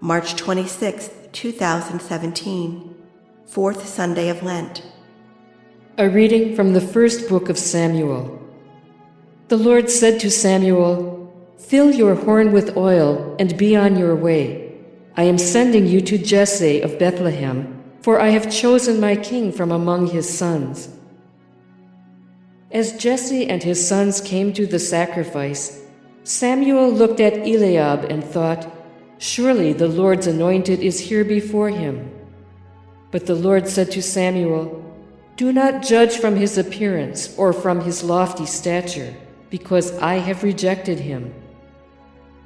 March 26, 2017, Fourth Sunday of Lent. A reading from the first book of Samuel. The Lord said to Samuel, "Fill your horn with oil and be on your way. I am sending you to Jesse of Bethlehem, for I have chosen my king from among his sons." As Jesse and his sons came to the sacrifice, Samuel looked at Eliab and thought, "Surely the Lord's anointed is here before him." But the Lord said to Samuel, "Do not judge from his appearance or from his lofty stature, because I have rejected him.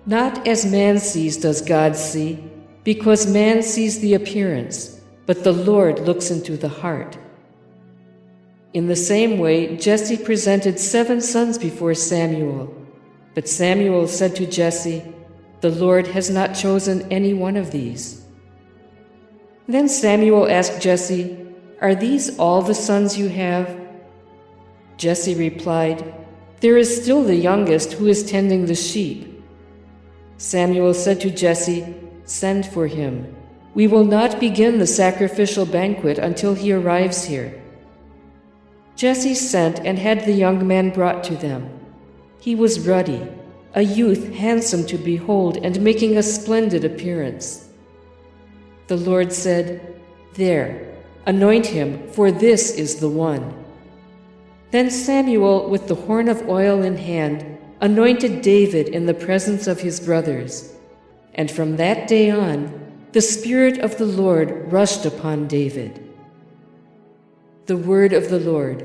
Not as man sees does God see, because man sees the appearance, but the Lord looks into the heart." In the same way, Jesse presented 7 sons before Samuel. But Samuel said to Jesse, "The Lord has not chosen any one of these." Then Samuel asked Jesse, "Are these all the sons you have?" Jesse replied, "There is still the youngest who is tending the sheep." Samuel said to Jesse, "Send for him. We will not begin the sacrificial banquet until he arrives here." Jesse sent and had the young man brought to them. He was ruddy, a youth handsome to behold and making a splendid appearance. The Lord said, "There, anoint him, for this is the one." Then Samuel, with the horn of oil in hand, anointed David in the presence of his brothers. And from that day on, the Spirit of the Lord rushed upon David. The word of the Lord.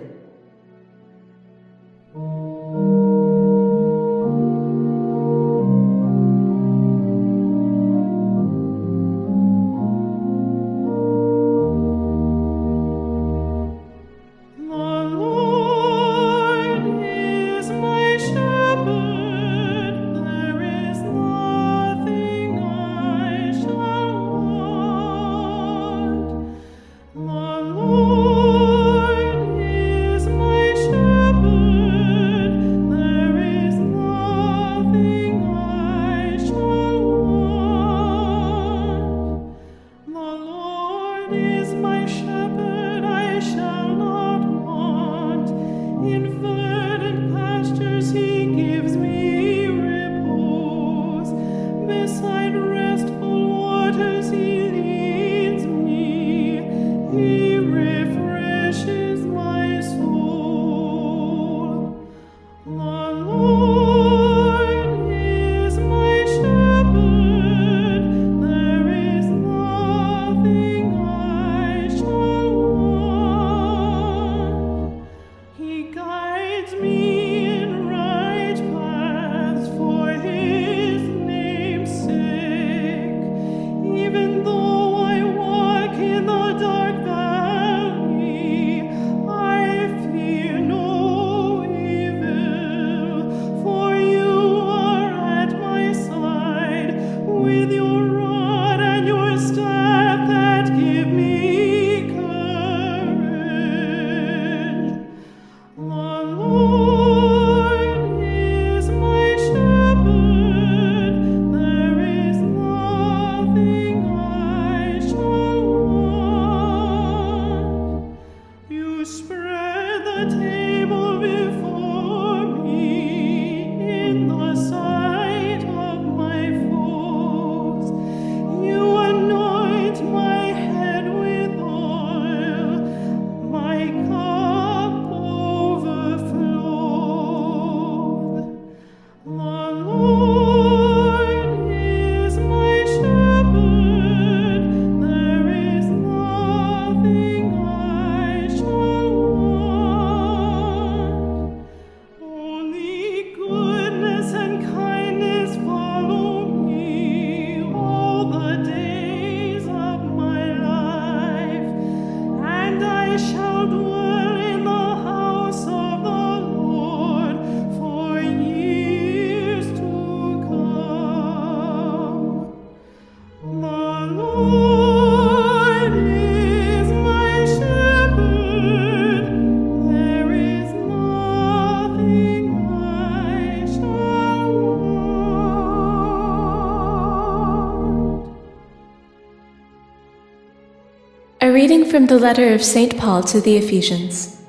reading from the letter of St. Paul to the Ephesians.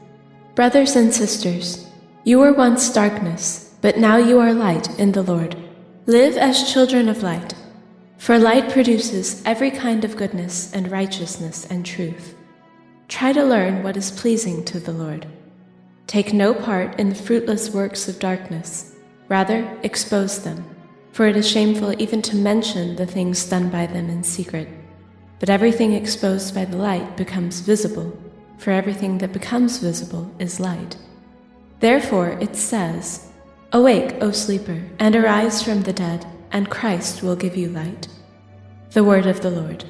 Brothers and sisters, you were once darkness, but now you are light in the Lord. Live as children of light, for light produces every kind of goodness and righteousness and truth. Try to learn what is pleasing to the Lord. Take no part in the fruitless works of darkness. Rather, expose them, for it is shameful even to mention the things done by them in secret. But everything exposed by the light becomes visible, for everything that becomes visible is light. Therefore it says, "Awake, O sleeper, and arise from the dead, and Christ will give you light." The word of the Lord.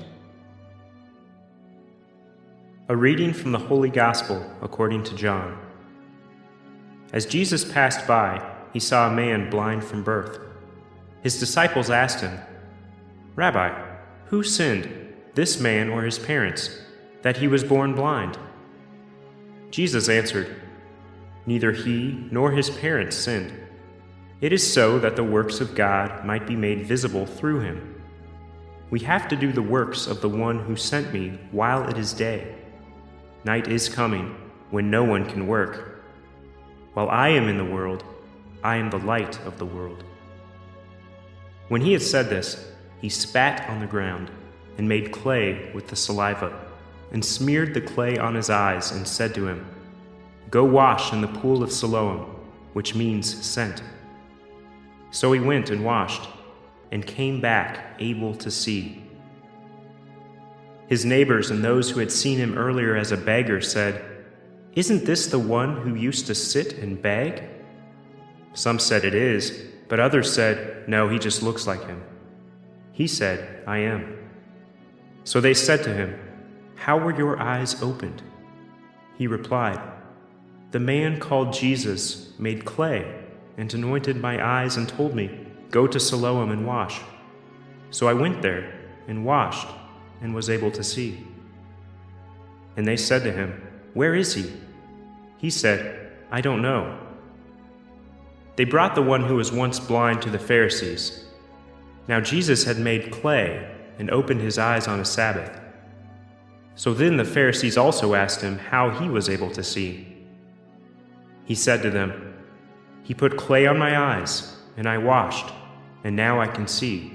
A reading from the Holy Gospel according to John. As Jesus passed by, he saw a man blind from birth. His disciples asked him, "Rabbi, who sinned, this man or his parents, that he was born blind?" Jesus answered, "Neither he nor his parents sinned. It is so that the works of God might be made visible through him. We have to do the works of the one who sent me while it is day. Night is coming when no one can work. While I am in the world, I am the light of the world." When he had said this, he spat on the ground and made clay with the saliva, and smeared the clay on his eyes and said to him, "Go wash in the pool of Siloam," which means sent. So he went and washed, and came back able to see. His neighbors and those who had seen him earlier as a beggar said, "Isn't this the one who used to sit and beg?" Some said, "It is," but others said, "No, he just looks like him." He said, "I am." So they said to him, "How were your eyes opened?" He replied, "The man called Jesus made clay and anointed my eyes and told me, 'Go to Siloam and wash.' So I went there and washed and was able to see." And they said to him, "Where is he?" He said, "I don't know." They brought the one who was once blind to the Pharisees. Now Jesus had made clay and opened his eyes on a Sabbath. So then the Pharisees also asked him how he was able to see. He said to them, "He put clay on my eyes, and I washed, and now I can see."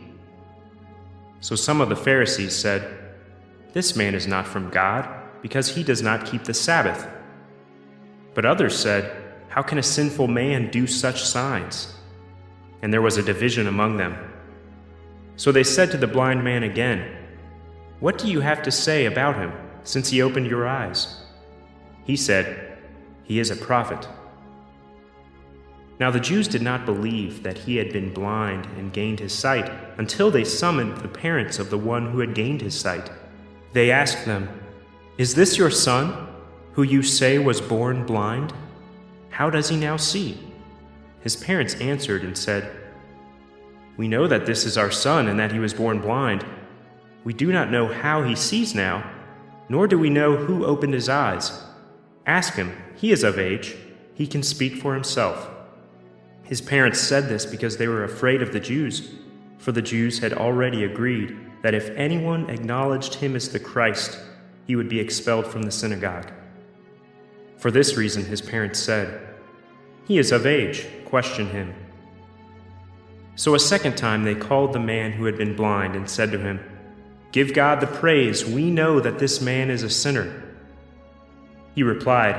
So some of the Pharisees said, "This man is not from God, because he does not keep the Sabbath." But others said, "How can a sinful man do such signs?" And there was a division among them. So they said to the blind man again, "What do you have to say about him, since he opened your eyes?" He said, "He is a prophet." Now the Jews did not believe that he had been blind and gained his sight until they summoned the parents of the one who had gained his sight. They asked them, "Is this your son, who you say was born blind? How does he now see?" His parents answered and said, "We know that this is our son and that he was born blind. We do not know how he sees now, nor do we know who opened his eyes. Ask him, he is of age, he can speak for himself." His parents said this because they were afraid of the Jews, for the Jews had already agreed that if anyone acknowledged him as the Christ, he would be expelled from the synagogue. For this reason his parents said, "He is of age, question him." So a second time they called the man who had been blind and said to him, "Give God the praise, we know that this man is a sinner." He replied,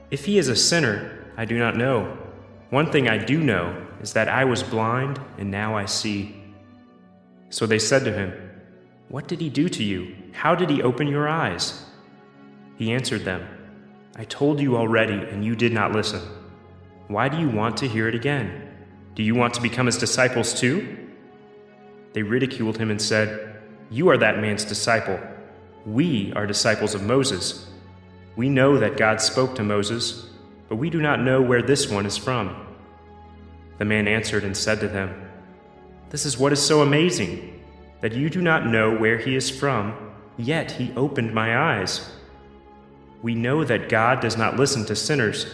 "If he is a sinner, I do not know. One thing I do know is that I was blind and now I see." So they said to him, "What did he do to you? How did he open your eyes?" He answered them, "I told you already and you did not listen. Why do you want to hear it again? Do you want to become his disciples too?" They ridiculed him and said, "You are that man's disciple. We are disciples of Moses. We know that God spoke to Moses, but we do not know where this one is from." The man answered and said to them, "This is what is so amazing, that you do not know where he is from, yet he opened my eyes. We know that God does not listen to sinners,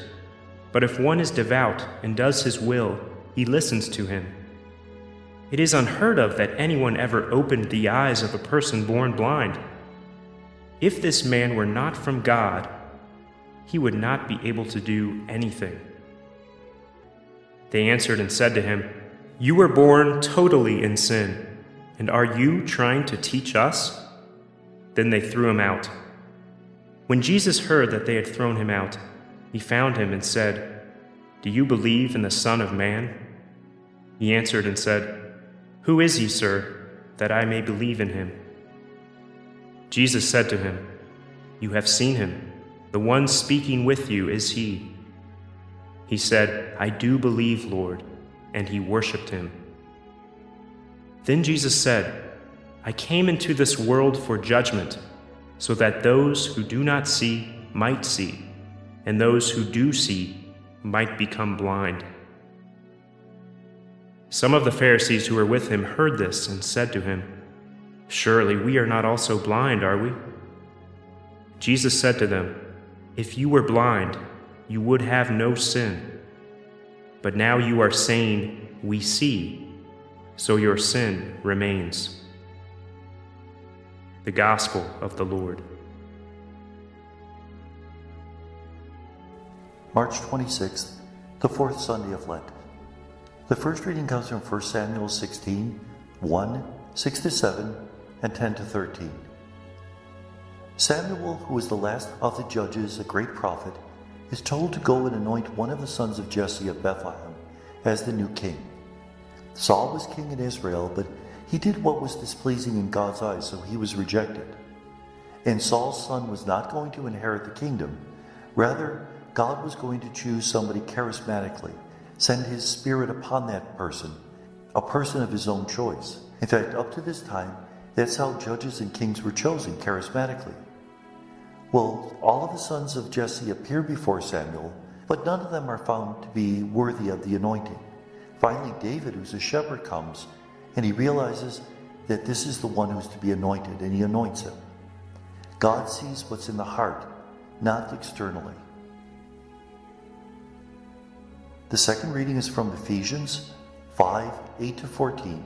but if one is devout and does his will, he listens to him. It is unheard of that anyone ever opened the eyes of a person born blind. If this man were not from God, he would not be able to do anything." They answered and said to him, "You were born totally in sin, and are you trying to teach us?" Then they threw him out. When Jesus heard that they had thrown him out, he found him and said, "Do you believe in the Son of Man?" He answered and said, "Who is he, sir, that I may believe in him?" Jesus said to him, "You have seen him. The one speaking with you is he." He said, "I do believe, Lord," and he worshipped him. Then Jesus said, "I came into this world for judgment, so that those who do not see might see, and those who do see might become blind." Some of the Pharisees who were with him heard this and said to him, "Surely we are not also blind, are we?" Jesus said to them, "If you were blind, you would have no sin. But now you are saying, 'We see,' so your sin remains." The Gospel of the Lord. March 26th, the fourth Sunday of Lent. The first reading comes from 1 Samuel 16, 1, 6-7, and 10-13. Samuel, who is the last of the judges, a great prophet, is told to go and anoint one of the sons of Jesse of Bethlehem as the new king. Saul was king in Israel, but he did what was displeasing in God's eyes, so he was rejected. And Saul's son was not going to inherit the kingdom. Rather, God was going to choose somebody charismatically, send his spirit upon that person, a person of his own choice. In fact, up to this time, that's how judges and kings were chosen, charismatically. Well, all of the sons of Jesse appear before Samuel, but none of them are found to be worthy of the anointing. Finally, David, who's a shepherd, comes, and he realizes that this is the one who's to be anointed, and he anoints him. God sees what's in the heart, not externally. The second reading is from Ephesians 5, 8-14.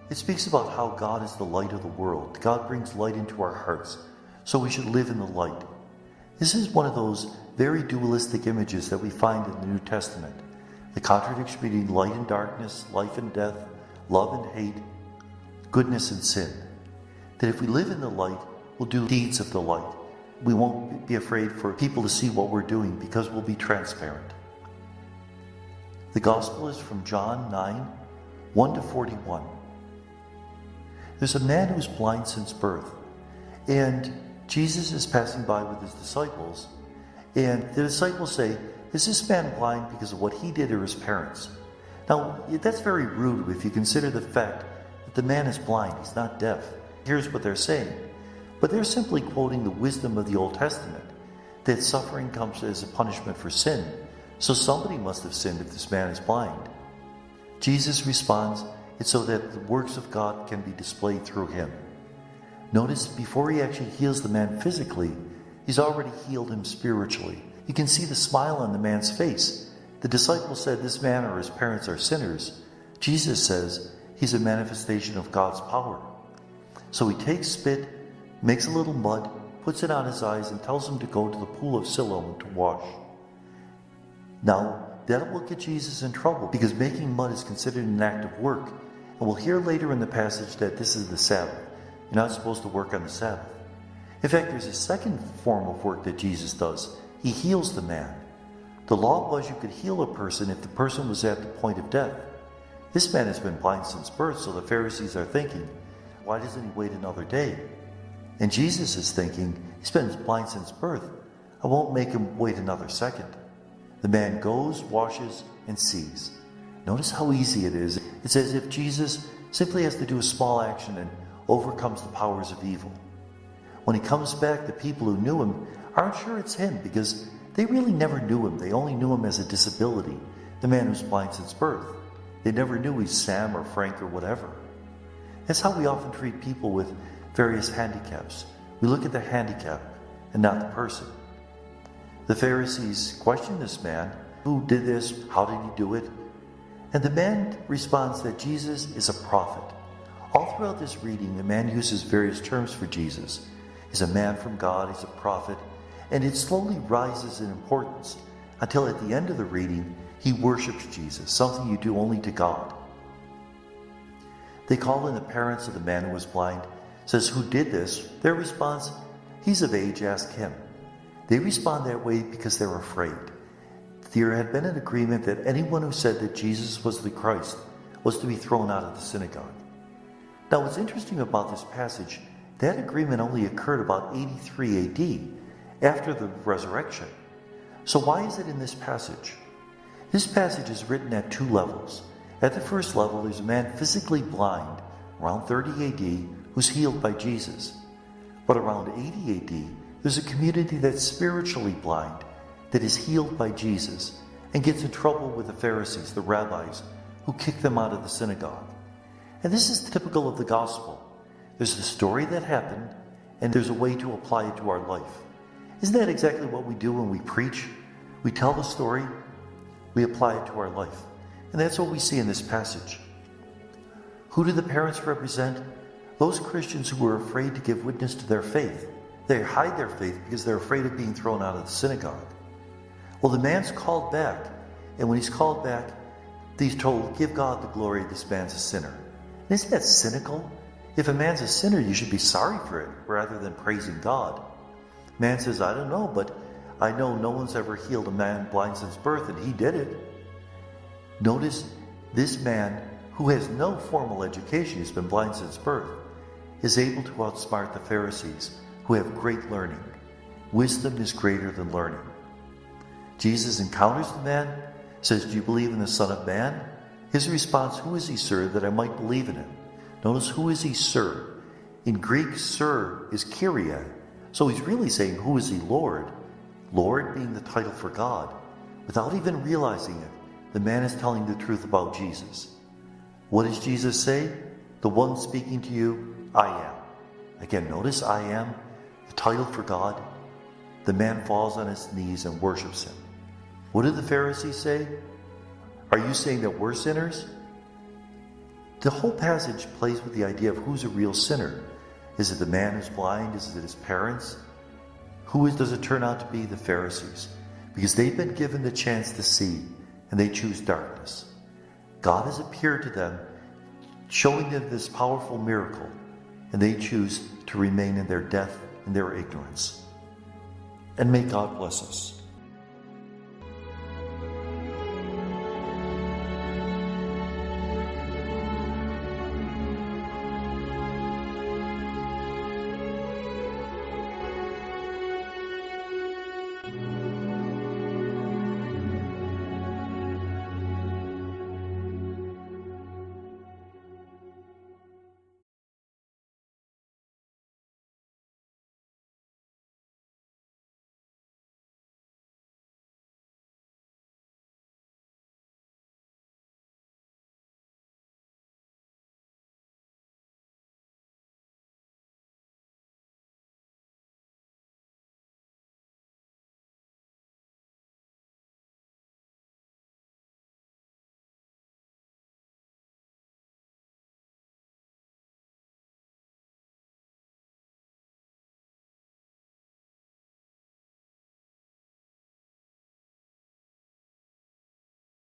It speaks about how God is the light of the world. God brings light into our hearts, so we should live in the light. This is one of those very dualistic images that we find in the New Testament. The contradiction between light and darkness, life and death, love and hate, goodness and sin. That if we live in the light, we'll do deeds of the light. We won't be afraid for people to see what we're doing because we'll be transparent. The Gospel is from John 9, 1-41. There's a man who's blind since birth, and Jesus is passing by with his disciples, and the disciples say, "Is this man blind because of what he did or his parents?" Now, that's very rude if you consider the fact that the man is blind, he's not deaf. Here's what they're saying. But they're simply quoting the wisdom of the Old Testament, that suffering comes as a punishment for sin. So somebody must have sinned if this man is blind. Jesus responds, it's so that the works of God can be displayed through him. Notice, before he actually heals the man physically, he's already healed him spiritually. You can see the smile on the man's face. The disciples said this man or his parents are sinners. Jesus says he's a manifestation of God's power. So he takes spit, makes a little mud, puts it on his eyes, and tells him to go to the pool of Siloam to wash. Now, that will get Jesus in trouble because making mud is considered an act of work. And we'll hear later in the passage that this is the Sabbath. You're not supposed to work on the Sabbath. In fact, there's a second form of work that Jesus does. He heals the man. The law was you could heal a person if the person was at the point of death. This man has been blind since birth, so the Pharisees are thinking, why doesn't he wait another day? And Jesus is thinking, he's been blind since birth. I won't make him wait another second. The man goes, washes, and sees. Notice how easy it is. It's as if Jesus simply has to do a small action and overcomes the powers of evil. When he comes back, the people who knew him aren't sure it's him because they really never knew him. They only knew him as a disability, the man who's blind since birth. They never knew he's Sam or Frank or whatever. That's how we often treat people with various handicaps. We look at the handicap and not the person. The Pharisees question this man. Who did this? How did he do it? And the man responds that Jesus is a prophet. All throughout this reading, the man uses various terms for Jesus. He's a man from God, he's a prophet, and it slowly rises in importance until at the end of the reading, he worships Jesus, something you do only to God. They call in the parents of the man who was blind, says, "Who did this?" Their response, "He's of age, ask him." They respond that way because they're afraid. There had been an agreement that anyone who said that Jesus was the Christ was to be thrown out of the synagogue. Now, what's interesting about this passage, that agreement only occurred about 83 AD, after the resurrection. So why is it in this passage? This passage is written at two levels. At the first level, there's a man physically blind, around 30 AD, who's healed by Jesus. But around 80 AD, there's a community that's spiritually blind, that is healed by Jesus, and gets in trouble with the Pharisees, the rabbis, who kick them out of the synagogue. And this is typical of the gospel. There's the story that happened, and there's a way to apply it to our life. Isn't that exactly what we do when we preach? We tell the story, we apply it to our life. And that's what we see in this passage. Who do the parents represent? Those Christians who were afraid to give witness to their faith. They hide their faith because they're afraid of being thrown out of the synagogue. Well, the man's called back, and when he's called back, he's told, "Give God the glory, this man's a sinner." And isn't that cynical? If a man's a sinner, you should be sorry for it rather than praising God. Man says, "I don't know, but I know no one's ever healed a man blind since birth, and he did it." Notice this man, who has no formal education, he's been blind since birth, is able to outsmart the Pharisees, who have great learning. Wisdom is greater than learning. Jesus encounters the man, says, "Do you believe in the Son of Man?" His response, "Who is he, sir, that I might believe in him?" Notice, who is he, sir? In Greek, sir is Kyrie. So he's really saying, who is he, Lord? Lord being the title for God. Without even realizing it, the man is telling the truth about Jesus. What does Jesus say? "The one speaking to you, I am." Again, notice "I am," the title for God. The man falls on his knees and worships him. What did the Pharisees say? "Are you saying that we're sinners?" The whole passage plays with the idea of who's a real sinner. Is it the man who's blind? Is it his parents? Does it turn out to be? The Pharisees. Because they've been given the chance to see, and they choose darkness. God has appeared to them, showing them this powerful miracle, and they choose to remain in their death and their ignorance. And may God bless us.